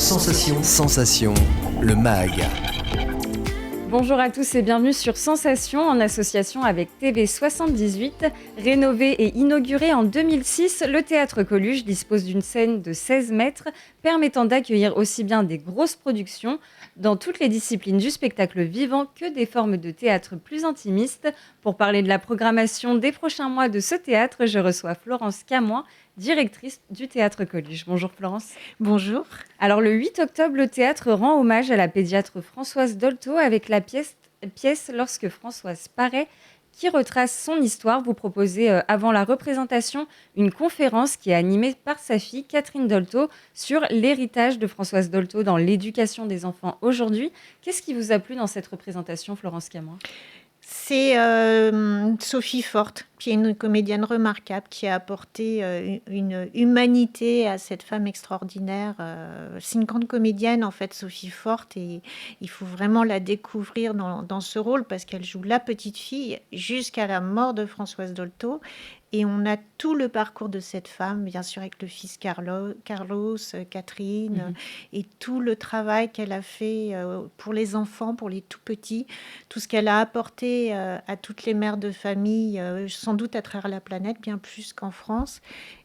Sensation, le MAG. Bonjour à tous et bienvenue sur Sensation en association avec TV78. Rénové et inauguré en 2006, le Théâtre Coluche dispose d'une scène de 16 mètres permettant d'accueillir aussi bien des grosses productions dans toutes les disciplines du spectacle vivant que des formes de théâtre plus intimistes. Pour parler de la programmation des prochains mois de ce théâtre, je reçois Florence Camoin, directrice du Théâtre Coluche. Bonjour Florence. Bonjour. Alors le 8 octobre, le théâtre rend hommage à la pédiatre Françoise Dolto avec la pièce Lorsque Françoise paraît, qui retrace son histoire. Vous proposez avant la représentation une conférence qui est animée par sa fille Catherine Dolto sur l'héritage de Françoise Dolto dans l'éducation des enfants aujourd'hui. Qu'est-ce qui vous a plu dans cette représentation, Florence Camoin ? C'est Sophie Forte, qui est une comédienne remarquable, qui a apporté une humanité à cette femme extraordinaire. C'est une grande comédienne, en fait, Sophie Forte, et il faut vraiment la découvrir dans ce rôle, parce qu'elle joue la petite fille jusqu'à la mort de Françoise Dolto. Et on a tout le parcours de cette femme, bien sûr, avec le fils Carlos, Catherine, et tout le travail qu'elle a fait pour les enfants, pour les tout-petits, tout ce qu'elle a apporté à toutes les mères de famille, sans doute à travers la planète, bien plus qu'en France.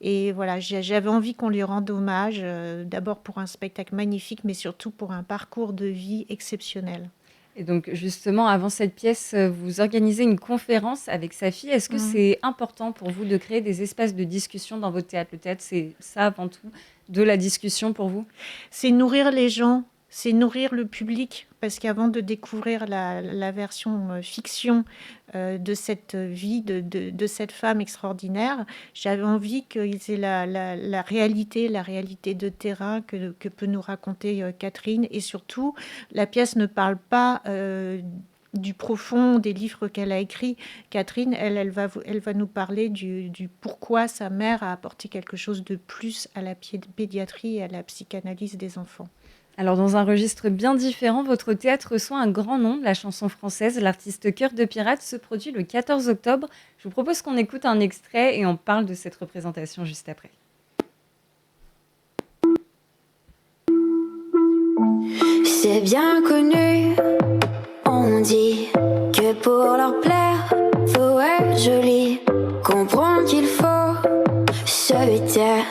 Et voilà, j'avais envie qu'on lui rende hommage, d'abord pour un spectacle magnifique, mais surtout pour un parcours de vie exceptionnel. Et donc justement, avant cette pièce, vous organisez une conférence avec sa fille. Est-ce que c'est important pour vous de créer des espaces de discussion dans votre théâtre ? Le théâtre, c'est ça avant tout, de la discussion pour vous ? C'est nourrir les gens, c'est nourrir le public. Parce qu'avant de découvrir la version fiction de cette vie, de cette femme extraordinaire, j'avais envie qu'ils aient la réalité de terrain que peut nous raconter Catherine. Et surtout, la pièce ne parle pas du profond des livres qu'elle a écrits. Catherine, elle va nous parler du pourquoi sa mère a apporté quelque chose de plus à la pédiatrie et à la psychanalyse des enfants. Alors, dans un registre bien différent, votre théâtre reçoit un grand nom de la chanson française. L'artiste Cœur de Pirate se produit le 14 octobre. Je vous propose qu'on écoute un extrait et on parle de cette représentation juste après. C'est bien connu, on dit que pour leur plaire, faut être joli. Comprendre qu'il faut se taire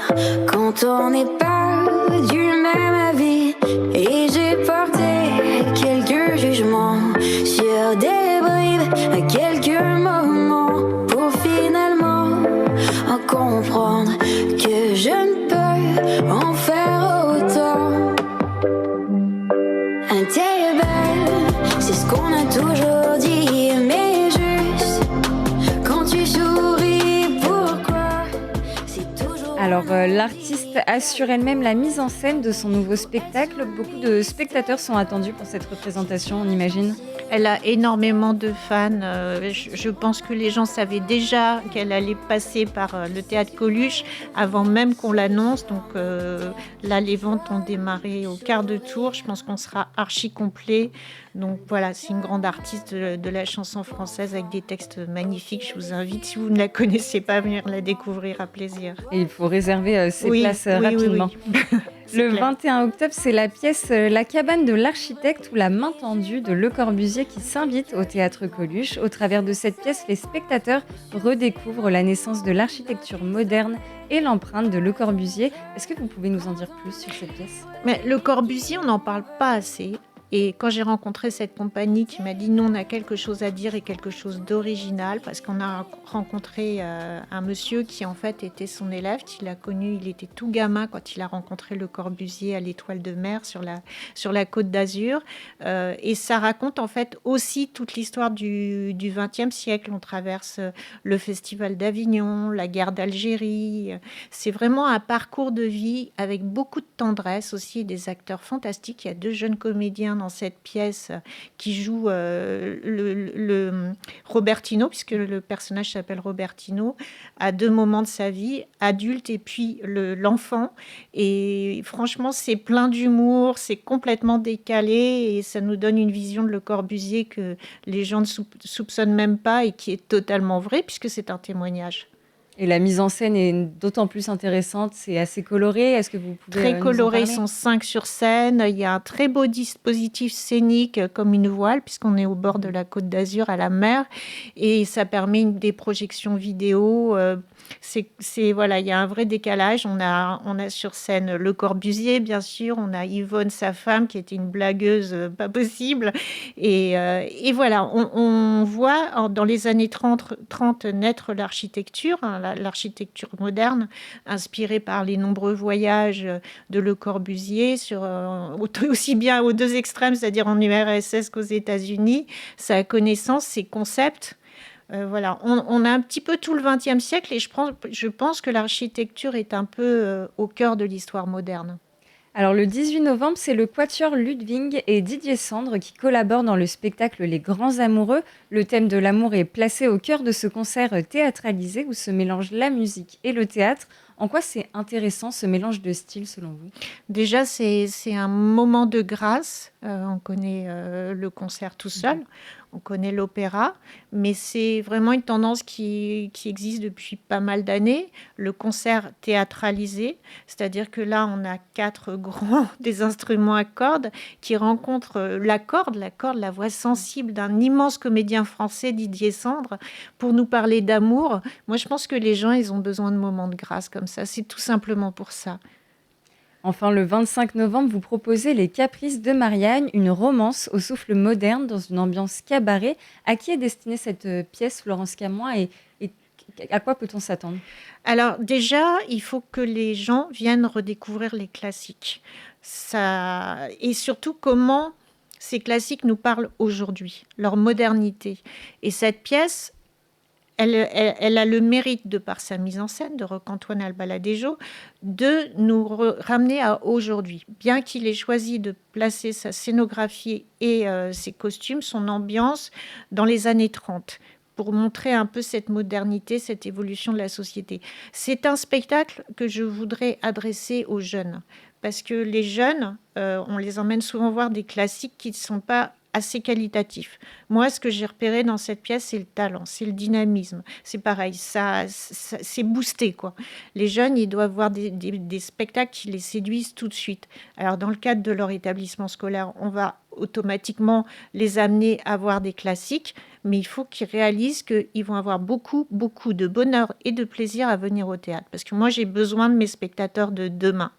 quand on n'est pas du même avis. Et j'ai porté quelques jugements sur des bribes à quelques moments pour finalement en comprendre que je ne peux en faire autant. T'es belle, c'est ce qu'on a toujours dit, mais juste quand tu souris, pourquoi c'est toujours... Alors, l'artiste assure elle-même la mise en scène de son nouveau spectacle. Beaucoup de spectateurs sont attendus pour cette représentation, on imagine. Elle a énormément de fans. Je pense que les gens savaient déjà qu'elle allait passer par le Théâtre Coluche avant même qu'on l'annonce. Donc là, les ventes ont démarré au quart de tour. Je pense qu'on sera archi complet. Donc voilà, c'est une grande artiste de la chanson française avec des textes magnifiques. Je vous invite, si vous ne la connaissez pas, à venir la découvrir à plaisir. Et il faut réserver ses places rapidement. Oui. Le 21 octobre, c'est la pièce La cabane de l'architecte ou La main tendue de Le Corbusier qui s'invite au Théâtre Coluche. Au travers de cette pièce, les spectateurs redécouvrent la naissance de l'architecture moderne et l'empreinte de Le Corbusier. Est-ce que vous pouvez nous en dire plus sur cette pièce ? Mais Le Corbusier, on n'en parle pas assez. Et quand j'ai rencontré cette compagnie qui m'a dit « Nous, on a quelque chose à dire et quelque chose d'original », parce qu'on a rencontré un monsieur qui, en fait, était son élève. Il a connu, il était tout gamin quand il a rencontré Le Corbusier à l'Étoile de Mer sur la Côte d'Azur. Et ça raconte, en fait, aussi toute l'histoire du XXe siècle. On traverse le Festival d'Avignon, la guerre d'Algérie. C'est vraiment un parcours de vie avec beaucoup de tendresse aussi, des acteurs fantastiques. Il y a 2 jeunes comédiens dans cette pièce qui joue le Robertino, puisque le personnage s'appelle Robertino, à 2 moments de sa vie, adulte et puis l'enfant. Et franchement, c'est plein d'humour, c'est complètement décalé et ça nous donne une vision de Le Corbusier que les gens ne soupçonnent même pas et qui est totalement vraie puisque c'est un témoignage. Et la mise en scène est d'autant plus intéressante, c'est assez coloré. Est-ce que vous pouvez Très nous en colorés, ils parler? sont 5 sur scène. Il y a un très beau dispositif scénique comme une voile, puisqu'on est au bord de la Côte d'Azur, à la mer. Et ça permet des projections vidéo. Voilà, il y a un vrai décalage. On a sur scène Le Corbusier, bien sûr. On a Yvonne, sa femme, qui était une blagueuse pas possible. Et voilà, on voit dans les années 30 naître l'architecture, hein, l'architecture moderne, inspirée par les nombreux voyages de Le Corbusier, aussi bien aux deux extrêmes, c'est-à-dire en URSS qu'aux États-Unis, sa connaissance, ses concepts. Voilà, on a un petit peu tout le XXe siècle et je pense que l'architecture est un peu au cœur de l'histoire moderne. Alors le 18 novembre, c'est le quatuor Ludwig et Didier Sandre qui collaborent dans le spectacle Les Grands Amoureux. Le thème de l'amour est placé au cœur de ce concert théâtralisé où se mélangent la musique et le théâtre. En quoi c'est intéressant ce mélange de styles selon vous? Déjà, c'est un moment de grâce. On connaît le concert tout seul, on connaît l'opéra, mais c'est vraiment une tendance qui existe depuis pas mal d'années. Le concert théâtralisé, c'est-à-dire que là, on a 4 grands des instruments à cordes qui rencontrent la voix sensible d'un immense comédien français, Didier Sandre, pour nous parler d'amour. Moi, je pense que les gens, ils ont besoin de moments de grâce comme ça. C'est tout simplement pour ça. Enfin, le 25 novembre, vous proposez Les Caprices de Marianne, une romance au souffle moderne dans une ambiance cabaret. À qui est destinée cette pièce, Florence Camoin, et à quoi peut-on s'attendre? Alors déjà, il faut que les gens viennent redécouvrir les classiques. Et surtout comment ces classiques nous parlent aujourd'hui, leur modernité. Et cette pièce, elle a le mérite, de par sa mise en scène, de Roch-Antoine Albaladejo, de nous ramener à aujourd'hui. Bien qu'il ait choisi de placer sa scénographie et ses costumes, son ambiance, dans les années 30, pour montrer un peu cette modernité, cette évolution de la société. C'est un spectacle que je voudrais adresser aux jeunes, parce que les jeunes, on les emmène souvent voir des classiques qui ne sont pas assez qualitatifs. Moi, ce que j'ai repéré dans cette pièce, c'est le talent, c'est le dynamisme. C'est pareil, ça c'est boosté, quoi. Les jeunes, ils doivent voir des spectacles qui les séduisent tout de suite. Alors, dans le cadre de leur établissement scolaire, on va automatiquement les amener à voir des classiques, mais il faut qu'ils réalisent qu'ils vont avoir beaucoup, beaucoup de bonheur et de plaisir à venir au théâtre. Parce que moi, j'ai besoin de mes spectateurs de demain.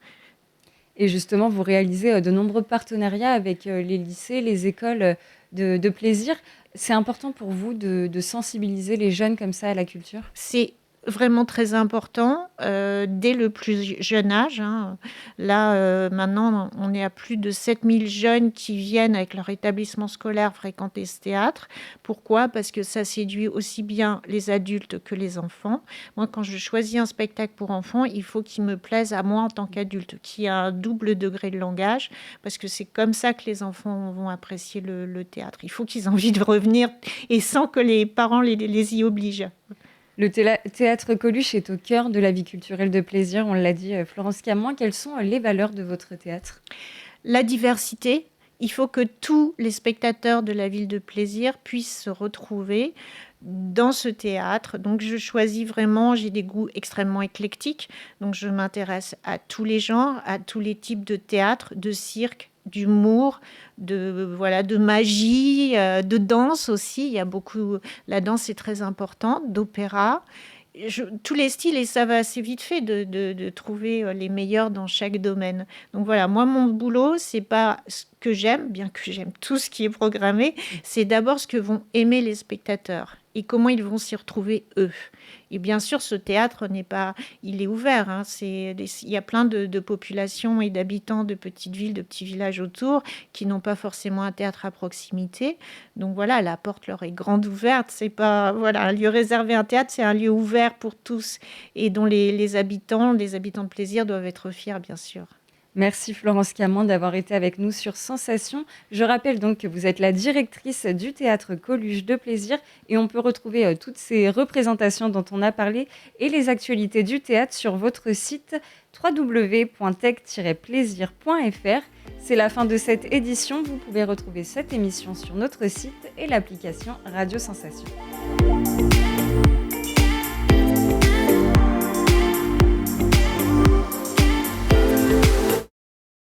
Et justement, vous réalisez de nombreux partenariats avec les lycées, les écoles de plaisir. C'est important pour vous de sensibiliser les jeunes comme ça à la culture? C'est vraiment très important dès le plus jeune âge, hein. Là, maintenant, on est à plus de 7000 jeunes qui viennent avec leur établissement scolaire fréquenter ce théâtre. Pourquoi? Parce que ça séduit aussi bien les adultes que les enfants. Moi, quand je choisis un spectacle pour enfants, il faut qu'il me plaise à moi en tant qu'adulte, qui a un double degré de langage, parce que c'est comme ça que les enfants vont apprécier le théâtre. Il faut qu'ils aient envie de revenir et sans que les parents les y obligent. Le théâtre Coluche est au cœur de la vie culturelle de plaisir, on l'a dit. Florence Camoin, quelles sont les valeurs de votre théâtre? La diversité. Il faut que tous les spectateurs de la ville de plaisir puissent se retrouver dans ce théâtre. Donc je choisis vraiment, j'ai des goûts extrêmement éclectiques, donc je m'intéresse à tous les genres, à tous les types de théâtre, de cirque, d'humour, de magie, de danse aussi. Il y a beaucoup, la danse est très importante, d'opéra. Tous les styles, et ça va assez vite fait de trouver les meilleurs dans chaque domaine. Donc voilà, moi, mon boulot, c'est pas ce que j'aime, bien que j'aime tout ce qui est programmé, c'est d'abord ce que vont aimer les spectateurs et comment ils vont s'y retrouver eux. Et bien sûr, ce théâtre il est ouvert, hein. Il y a plein de populations et d'habitants de petites villes, de petits villages autour qui n'ont pas forcément un théâtre à proximité. Donc voilà, la porte leur est grande ouverte. C'est pas, voilà, un lieu réservé à un théâtre, c'est un lieu ouvert pour tous et dont les habitants de plaisir doivent être fiers, bien sûr. Merci Florence Camoin d'avoir été avec nous sur Sensation. Je rappelle donc que vous êtes la directrice du théâtre Coluche de Plaisir et on peut retrouver toutes ces représentations dont on a parlé et les actualités du théâtre sur votre site www.tech-plaisir.fr. C'est la fin de cette édition. Vous pouvez retrouver cette émission sur notre site et l'application Radio Sensation.